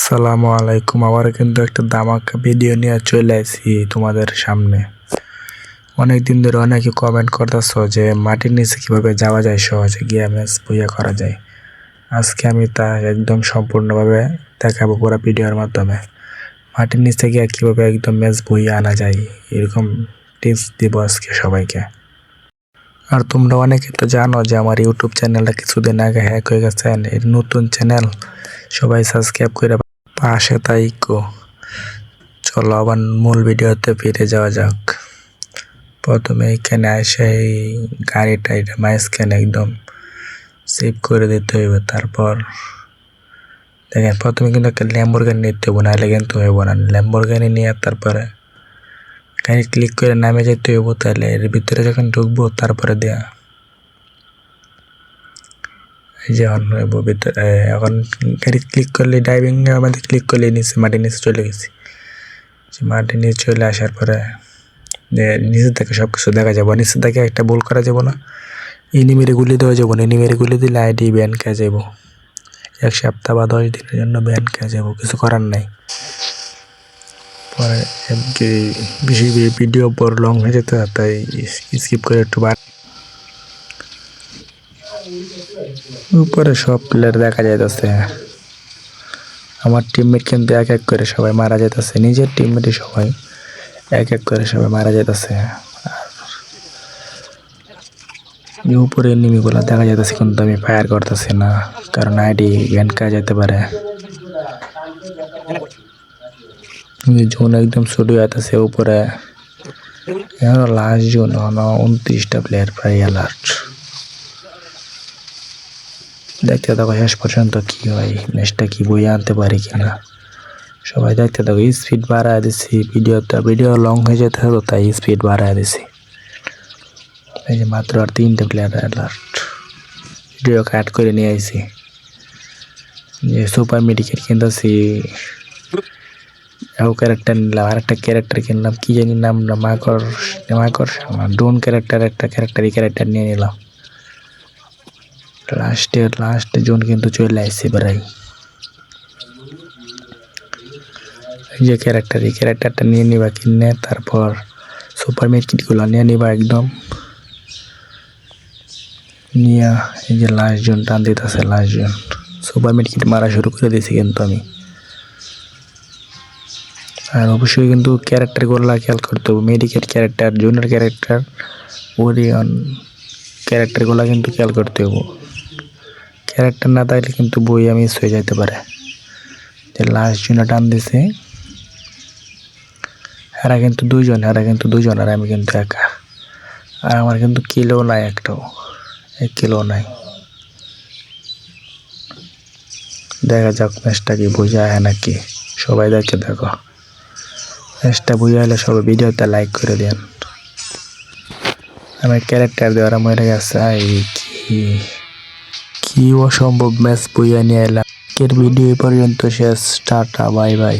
আসসালামু আলাইকুম। আবার কিন্তু একটা ধামাকা ভিডিও নিয়ে চলে আসি তোমাদের সামনে। অনেকদিন ধরে অনেকে কমেন্ট করতেছো যে মাটির নিচে কিভাবে যাওয়া যায়, সহজে গিয়ে ম্যাচ বইয়া করা যায়। আজকে আমি তা একদম সম্পূর্ণভাবে দেখাবো পুরো ভিডিওর মাধ্যমে। মাটির নিচে গিয়ে কিভাবে একদম ম্যাচ বইয়া আনা যায়, এরকম টিপস দিব আজকে সবাইকে। আর তোমরা অনেকে তো জানো যে আমার ইউটিউব চ্যানেলটা কিছুদিন আগে হ্যাক হয়ে গেছে। এর নতুন চ্যানেল, সবাই সাবস্ক্রাইব করে পাশে তাইকো। চলো আবার মূল ভিডিওতে ফিরে যাওয়া যাক। প্রথমে এখানে এসে এই গাড়িটা এটা মাঝখানে একদম সেভ করে দিতে হইবে। তারপর দেখেন প্রথমে কিন্তু একটা ল্যাম্বরগিনি নিতে হইব, নাহলে কিন্তু হইব না। ল্যাম্বরগিনি নিয়ে তারপরে গাড়ি ক্লিক করে নামে যেতে হইব। তাহলে এর ভিতরে যখন ঢুকবো তারপরে দেয়া যখন হইব ভিতরে, এখন গাড়ি ক্লিক করলে ড্রাইভিং আমাদের ক্লিক করলে নিচে মাটির নিচে চলে গেছি। মাটির নিচে চলে আসার পরে নিচে থেকে সব কিছু দেখা যাবো। নিচে থেকে একটা ভুল করা যাবো না, এনিমিরে গুলি দেওয়া যাবো না। এনিমিরে গুলি দিলে আইডি ব্যান খেয়ে যাবো, 1 সপ্তাহ বা 10 দিনের জন্য ব্যান খেয়ে যাবো, কিছু করার নাই। পরে বেশি ভিডিও বড় লং হয়ে যেতে, তাই স্কিপ করে একটু উপরে সব প্লেয়ার দেখা যাইতেছে। আমার টিমমেট কিন্তু এক এক করে সবাই মারা যাইতেছে, নিজের টিমমেটই সবাই এক এক করে সবাই মারা যাইতেছে। আর উপরে এনিমিগুলো দেখা যাইতেছে, কিন্তু আমি ফায়ার করতেছি না, কারণ আইডি ব্যান খেয়ে যেতে পারে। জোন একদম ছোট যাইতেছে উপরে, এখন লাস্ট জোন 29টা প্লেয়ার প্রায় অ্যালার্ট। দেখতে থাকো শেষ পর্যন্ত কি হয়, ম্যাচটা কি বইয়ে আনতে পারি কিনা। সবাই দেখতে থাকো। স্পিড বাড়ায় দিছি, ভিডিও লং হয়ে যেতে হতো, তাই স্পিড বাড়ায় দিছি। এই যে মাত্র আর 3টে প্লেয়ার অ্যালার্ট। ভিডিও কাট করে নিয়ে আইছি। যে সুপার মেডিকেট কিনতেছি, ক্যারেক্টার নিলাম, আর একটা ক্যারেক্টার কিনলাম, কি জানি নাম না, মাকড় ডোন ক্যারেক্টার, একটা ক্যারেক্টার নিয়ে নিলাম। লাস্ট জোন কিন্তু চলে আসছে প্রায়। এই যে এই ক্যারেক্টারটা নিয়ে নিবা কিনে, তারপর সুপার মেডকিটগুলো নিয়ে নিবা একদম নিয়ে। এই যে লাস্ট জোন টান দিতেছে, লাস্ট জোন সুপার মেডকিট মারা শুরু করে দিয়েছি কিন্তু আমি। আর অবশ্যই কিন্তু ক্যারেক্টারগুলো খেয়াল করতে হবে, মেডিকেট ক্যারেক্টার, জুনিয়র ক্যারেক্টার, ওরিয়ন ক্যারেক্টারগুলো কিন্তু খেয়াল করতে হবে। ক্যারেক্টার না থাকলে কিন্তু বই মিস হয়ে যেতে পারে। যে লাস্ট জোনে টান দিছে, এরা কিন্তু দুজন, আর আমি কিন্তু একা। আর আমার কিন্তু কিলো নাই, একটাও 1 কিলো নাই। দেখা যাক ম্যাচটা কি বুঝে আয় নাকি। সবাই দেখো ম্যাচটা বুঝে এলে সবাই ভিডিওতে লাইক করে দেন। আমার ক্যারেক্টার দেওয়ারা মরে গেছে। কি অসম্ভব ম্যাচ বইয়া নিয়ে এলাম। ভিডিও পর্যন্ত শেষ। Tata, bye bye.